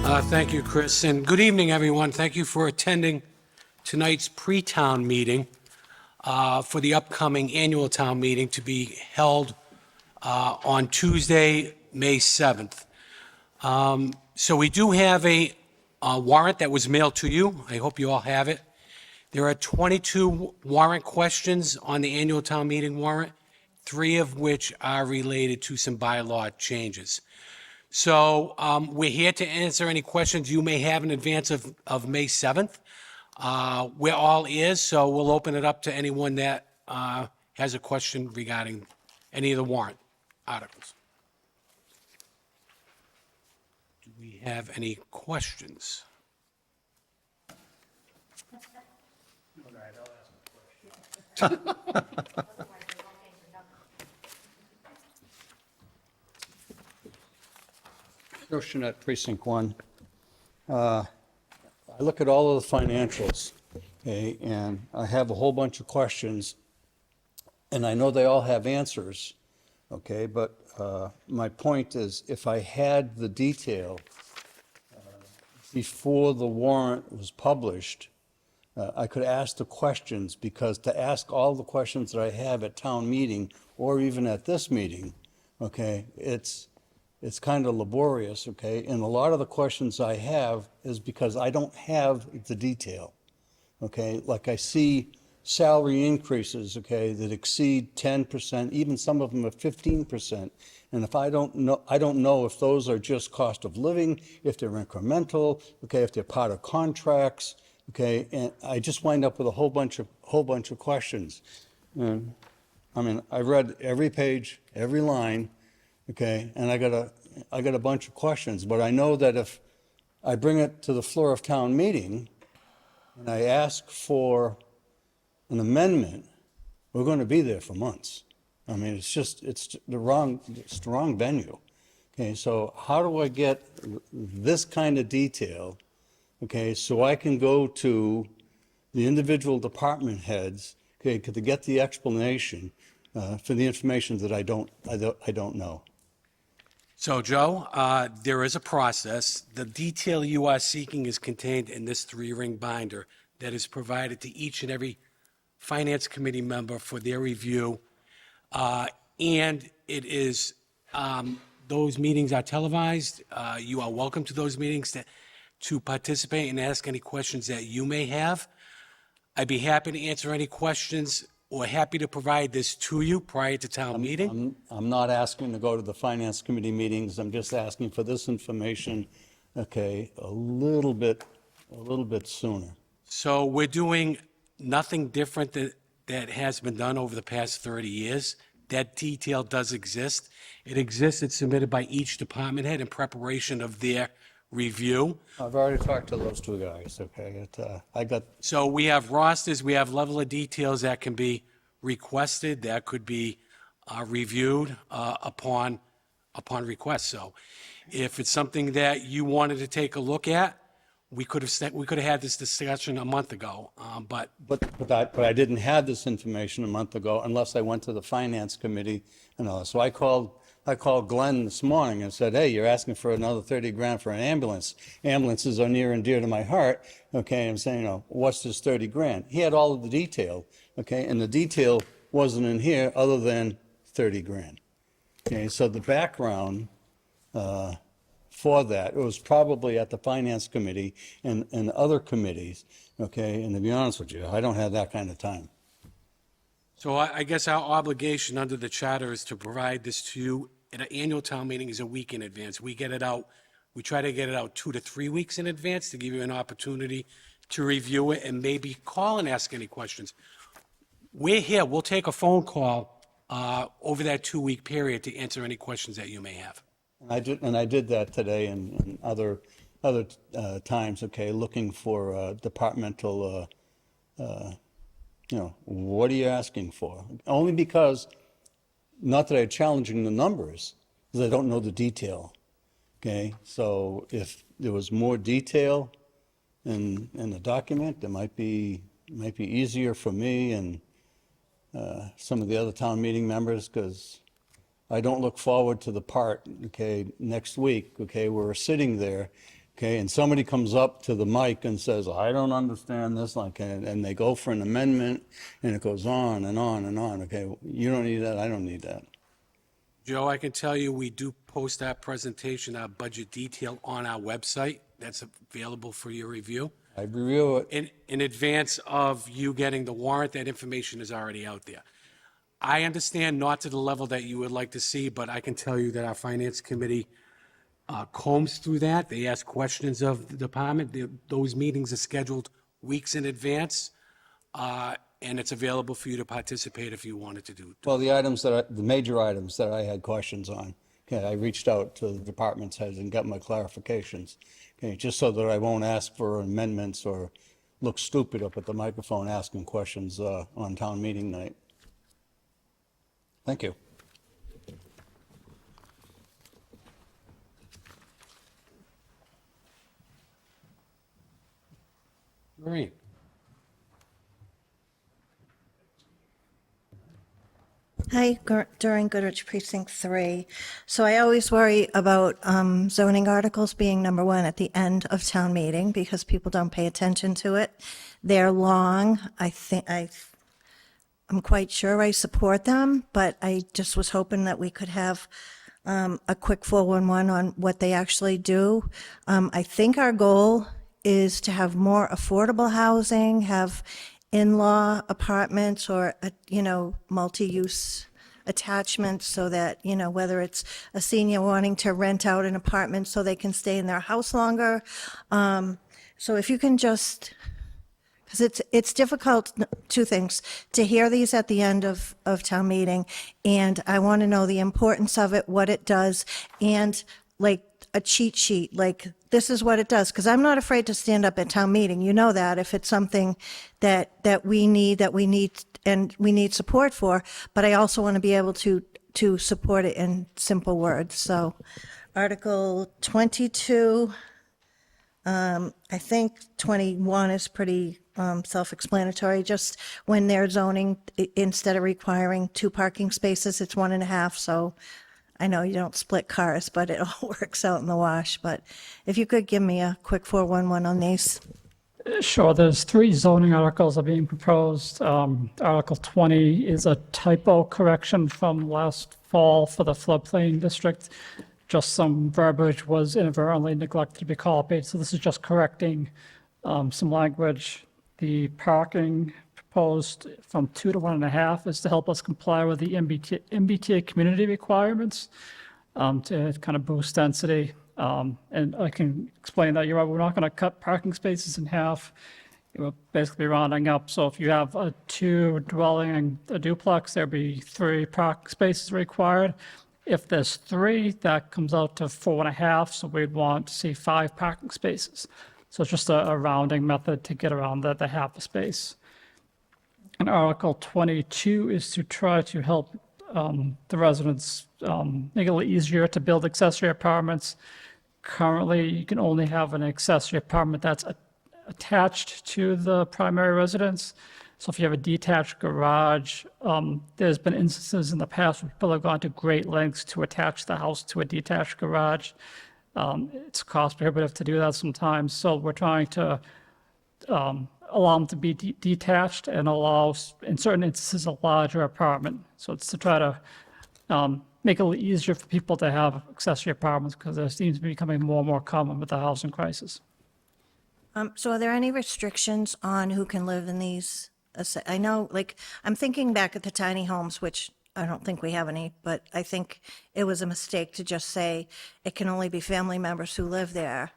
Thank you, Chris, and good evening, everyone. Thank you for attending tonight's pre-town meeting for the upcoming annual town meeting to be held on Tuesday, May 7th. So we do have a warrant that was mailed to you. I hope you all have it. There are 22 warrant questions on the annual town meeting warrant, 3 of which are related to some bylaw changes. So we're here to answer any questions you may have in advance of May 7th. We're all ears, so we'll open it up to anyone that has a question regarding any of the warrant articles. Do we have any questions? Joe Shinet, Precinct 1. I look at all of the financials, okay, and I have a whole bunch of questions, and I know they all have answers, okay, but my point is, if I had the detail before the warrant was published, I could ask the questions, because to ask all the questions that I have at town meeting, or even at this meeting, okay, it's kind of laborious, okay? And a lot of the questions I have is because I don't have the detail, okay? Like I see salary increases, okay, that exceed 10%, even some of them are 15%. And if I don't know if those are just cost of living, if they're incremental, okay, if they're part of contracts, okay? And I just wind up with a whole bunch of questions. And I mean, I read every page, every line, okay, and I got a bunch of questions, but I know that if I bring it to the floor of town meeting and I ask for an amendment, we're going to be there for months. I mean, it's the wrong venue. Okay, so how do I get this kind of detail, okay, so I can go to the individual department heads, okay, to get the explanation for the information that I don't know. So, Joe, there is a process. The detail you are seeking is contained in this 3-ring binder that is provided to each and every Finance Committee member for their review. And it is, those meetings are televised. You are welcome to those meetings to participate and ask any questions that you may have. I'd be happy to answer any questions or happy to provide this to you prior to town meeting. I'm not asking to go to the Finance Committee meetings. I'm just asking for this information, okay, a little bit sooner. So we're doing nothing different that has been done over the past 30 years. That detail does exist. It exists. It's submitted by each department head in preparation of their review. I've already talked to those 2 guys, okay? So we have rosters, we have level of details that can be requested, that could be reviewed upon request. So if it's something that you wanted to take a look at, we could have had this discussion a month ago, but I didn't have this information a month ago unless I went to the Finance Committee and all. So I called Glenn this morning and said, hey, you're asking for another 30 grand for an ambulance. Ambulances are near and dear to my heart. Okay, I'm saying, what's this 30 grand? He had all of the detail, okay, and the detail wasn't in here other than 30 grand. Okay, so the background for that, it was probably at the Finance Committee and other committees, okay, and to be honest with you, I don't have that kind of time. so I guess our obligation under the charter is to provide this to you at an annual town meeting is a week in advance. We get it out, we try to get it out 2 to 3 weeks in advance to give you an opportunity to review it and maybe call and ask any questions. We're here, we'll take a phone call over that 2-week period to answer any questions that you may have. And I did that today and other times, okay, looking for departmental, what are you asking for? Only because, not that I'm challenging the numbers, because I don't know the detail, okay? So if there was more detail in the document, it might be easier for me and some of the other town meeting members, because I don't look forward to the part, okay, next week, okay, where we're sitting there, okay, and somebody comes up to the mic and says, I don't understand this, like, and they go for an amendment, and it goes on and on and on, okay? You don't need that, I don't need that. Joe, I can tell you, we do post that presentation, our budget detail, on our website. That's available for your review. I review it. In advance of you getting the warrant, that information is already out there. I understand not to the level that you would like to see, but I can tell you that our finance committee combs through that. They ask questions of the department. Those meetings are scheduled weeks in advance, and it's available for you to participate if you wanted to do. Well, the major items that I had questions on, okay, I reached out to the department's heads and got my clarifications, okay, just so that I won't ask for amendments or look stupid up at the microphone asking questions on town meeting night. Thank you. Maureen? Hi, Doreen Goodrich, Precinct 3. So I always worry about zoning articles being number one at the end of town meeting because people don't pay attention to it. They're long. I'm quite sure I support them, but I just was hoping that we could have a quick 411 on what they actually do. I think our goal is to have more affordable housing, have in-law apartments or, multi-use attachments so that, whether it's a senior wanting to rent out an apartment so they can stay in their house longer. So if you can just, because it's difficult, two things, to hear these at the end of town meeting, and I want to know the importance of it, what it does, and like a cheat sheet, like this is what it does, because I'm not afraid to stand up at town meeting. You know that if it's something that we need and we need support for, but I also want to be able to support it in simple words. So Article 22, I think 21 is pretty self-explanatory. Just when they're zoning, instead of requiring 2 parking spaces, it's 1.5. So I know you don't split cars, but it all works out in the wash. But if you could give me a quick 411 on these. Sure, there's 3 zoning articles are being proposed. Article 20 is a typo correction from last fall for the floodplain district. Just some verbiage was inadvertently neglected to be copied, so this is just correcting some language. The parking proposed from 2 to 1.5 is to help us comply with the MBTA community requirements to kind of boost density. And I can explain that we're not going to cut parking spaces in half. It will basically be rounding up. So if you have a 2-dwelling and a duplex, there'll be 3 parking spaces required. If there's 3, that comes out to 4.5. So we'd want to see 5 parking spaces. So it's just a rounding method to get around the half a space. And Article 22 is to try to help the residents make it a little easier to build accessory apartments. Currently, you can only have an accessory apartment that's attached to the primary residence. So if you have a detached garage, there's been instances in the past where people have gone to great lengths to attach the house to a detached garage. It's cost prohibitive to do that sometimes. So we're trying to allow them to be detached and allow, in certain instances, a larger apartment. So it's to try to make it a little easier for people to have accessory apartments because there seems to be becoming more and more common with the housing crisis. So are there any restrictions on who can live in these? I know, like, I'm thinking back at the tiny homes, which I don't think we have any, but I think it was a mistake to just say it can only be family members who live there.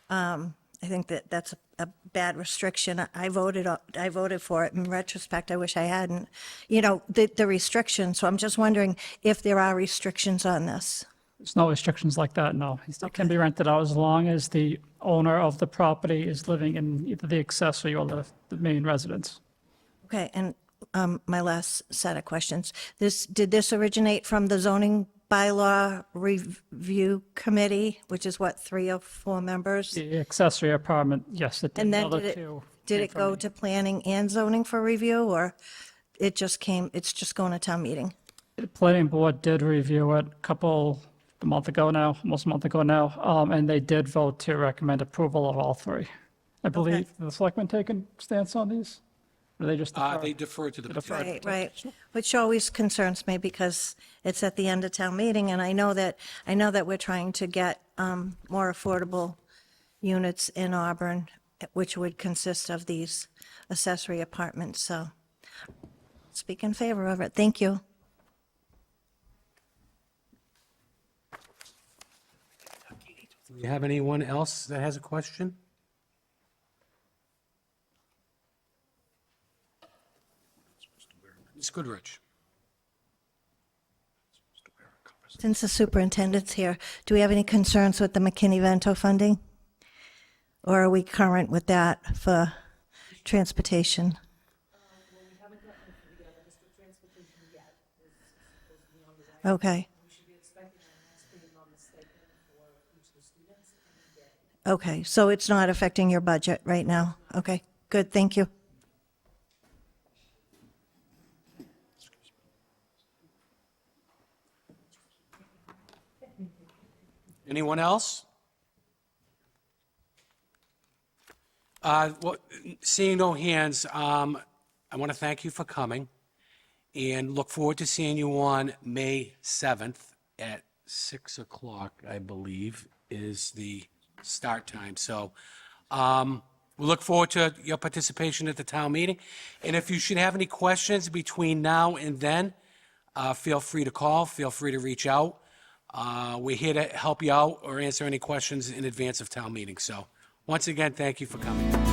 I think that's a bad restriction. I voted for it. In retrospect, I wish I hadn't. The restriction. So I'm just wondering if there are restrictions on this. There's no restrictions like that, no. It can be rented out as long as the owner of the property is living in either the accessory or the main residence. Okay, and my last set of questions. Did this originate from the zoning bylaw review committee, which is what, 3 or 4 members? The accessory apartment, yes, it did. And The then other did two it came from go me. to planning and zoning for review, or it's just going to town meeting? The planning board did review it a couple a month ago now, almost a month ago now, and they did vote to recommend approval of all three. I believe the selectmen taken stance on these? Or they just defer? They defer to the Defer. petition. Right, right. Which always concerns me because it's at the end of town meeting, and I know that we're trying to get more affordable units in Auburn, which would consist of these accessory apartments, so speak in favor of it. Thank you. Do you have anyone else that has a question? Ms. Goodrich? Since the superintendent's here, do we have any concerns with the McKinney-Vento funding? Or are we current with that for transportation? Okay. Okay, so it's not affecting your budget right now? Okay, good, thank you. Anyone else? Seeing no hands, I want to thank you for coming and look forward to seeing you on May 7th at 6 o'clock, I believe, is the start time. So we look forward to your participation at the town meeting. And if you should have any questions between now and then, feel free to call, feel free to reach out. We're here to help you out or answer any questions in advance of town meeting. So once again, thank you for coming.